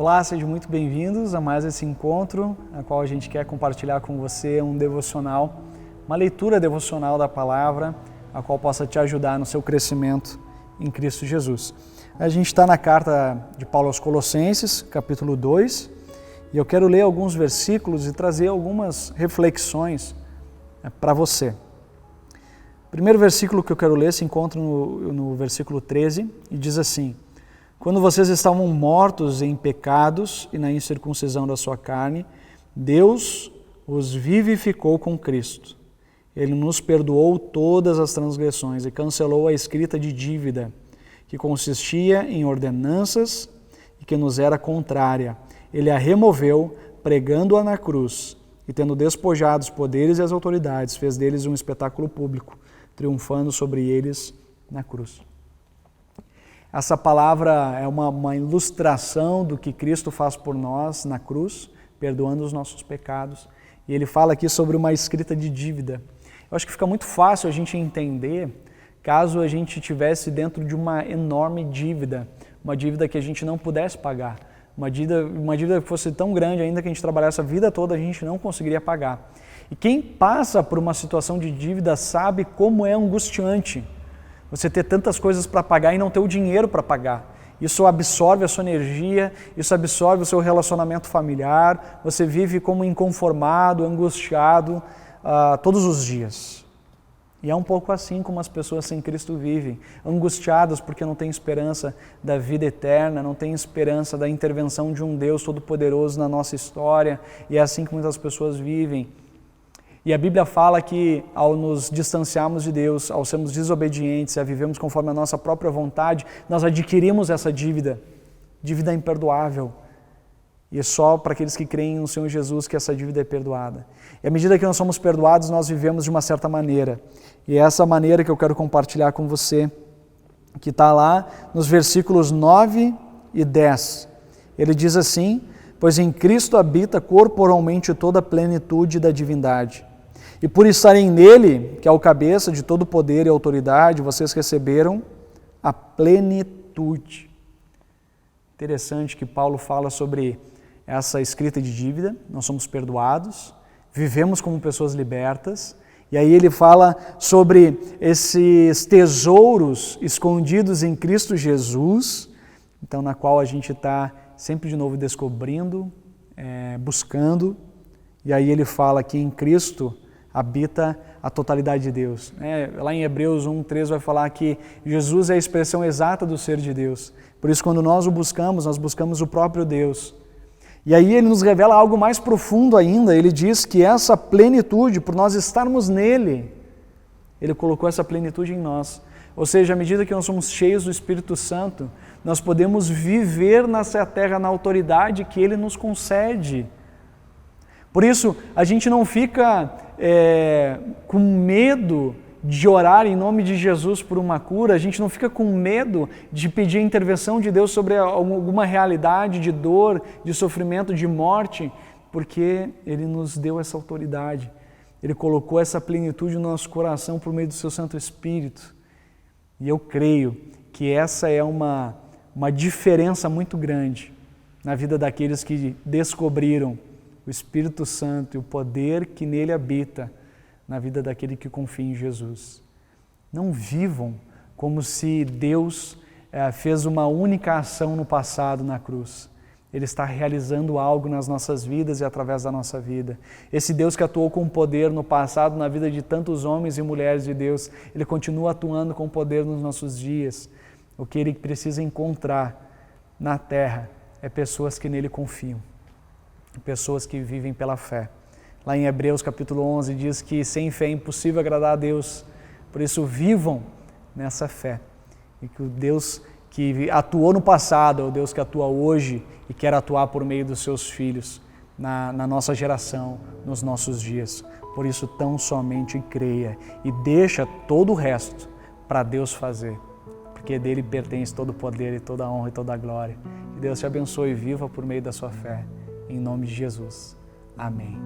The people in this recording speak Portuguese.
Olá, sejam muito bem-vindos a mais esse encontro, na qual a gente quer compartilhar com você um devocional, uma leitura devocional da palavra, a qual possa te ajudar no seu crescimento em Cristo Jesus. A gente está na carta de Paulo aos Colossenses, capítulo 2, e eu quero ler alguns versículos e trazer algumas reflexões para você. O primeiro versículo que eu quero ler se encontra no versículo 13 e diz assim: quando vocês estavam mortos em pecados e na incircuncisão da sua carne, Deus os vivificou com Cristo. Ele nos perdoou todas as transgressões e cancelou a escrita de dívida, que consistia em ordenanças e que nos era contrária. Ele a removeu, pregando-a na cruz, e tendo despojado os poderes e as autoridades, fez deles um espetáculo público, triunfando sobre eles na cruz. Essa palavra é uma ilustração do que Cristo faz por nós na cruz, perdoando os nossos pecados. E ele fala aqui sobre uma escrita de dívida. Eu acho que fica muito fácil a gente entender caso a gente estivesse dentro de uma enorme dívida, uma dívida que a gente não pudesse pagar, uma dívida que fosse tão grande ainda que a gente trabalhasse a vida toda, a gente não conseguiria pagar. E quem passa por uma situação de dívida sabe como é angustiante você ter tantas coisas para pagar e não ter o dinheiro para pagar. Isso absorve a sua energia, isso absorve o seu relacionamento familiar, você vive como inconformado, angustiado todos os dias. E é um pouco assim como as pessoas sem Cristo vivem, angustiadas porque não têm esperança da vida eterna, não têm esperança da intervenção de um Deus Todo-Poderoso na nossa história, e é assim que muitas pessoas vivem. E a Bíblia fala que ao nos distanciarmos de Deus, ao sermos desobedientes, a vivemos conforme a nossa própria vontade, nós adquirimos essa dívida imperdoável. E é só para aqueles que creem no Senhor Jesus que essa dívida é perdoada. E à medida que nós somos perdoados, nós vivemos de uma certa maneira. E é essa maneira que eu quero compartilhar com você, que está lá nos versículos 9 e 10. Ele diz assim: pois em Cristo habita corporalmente toda a plenitude da divindade. E por estarem nele, que é o cabeça de todo poder e autoridade, vocês receberam a plenitude. Interessante que Paulo fala sobre essa escrita de dívida, nós somos perdoados, vivemos como pessoas libertas, e aí ele fala sobre esses tesouros escondidos em Cristo Jesus, então na qual a gente está sempre de novo descobrindo, buscando, e aí ele fala que em Cristo habita a totalidade de Deus. Lá em Hebreus 1:3 vai falar que Jesus é a expressão exata do ser de Deus. Por isso, quando nós o buscamos, nós buscamos o próprio Deus. E aí ele nos revela algo mais profundo ainda. Ele diz que essa plenitude, por nós estarmos nele, ele colocou essa plenitude em nós. Ou seja, à medida que nós somos cheios do Espírito Santo, nós podemos viver nessa terra na autoridade que ele nos concede. Por isso, a gente não fica com medo de orar em nome de Jesus por uma cura, a gente não fica com medo de pedir a intervenção de Deus sobre alguma realidade de dor, de sofrimento, de morte, porque ele nos deu essa autoridade. Ele colocou essa plenitude no nosso coração por meio do seu Santo Espírito. E eu creio que essa é uma diferença muito grande na vida daqueles que descobriram o Espírito Santo e o poder que nele habita na vida daquele que confia em Jesus. Não vivam como se Deus fez uma única ação no passado na cruz. Ele está realizando algo nas nossas vidas e através da nossa vida. Esse Deus que atuou com poder no passado na vida de tantos homens e mulheres de Deus, ele continua atuando com poder nos nossos dias. O que ele precisa encontrar na terra é pessoas que nele confiam, pessoas que vivem pela fé. Lá em Hebreus capítulo 11 diz que sem fé é impossível agradar a Deus. Por isso vivam nessa fé. E que o Deus que atuou no passado é o Deus que atua hoje e quer atuar por meio dos seus filhos na nossa geração, nos nossos dias. Por isso tão somente creia e deixa todo o resto para Deus fazer. Porque dele pertence todo o poder e toda a honra e toda a glória. Que Deus te abençoe e viva por meio da sua fé. Em nome de Jesus. Amém.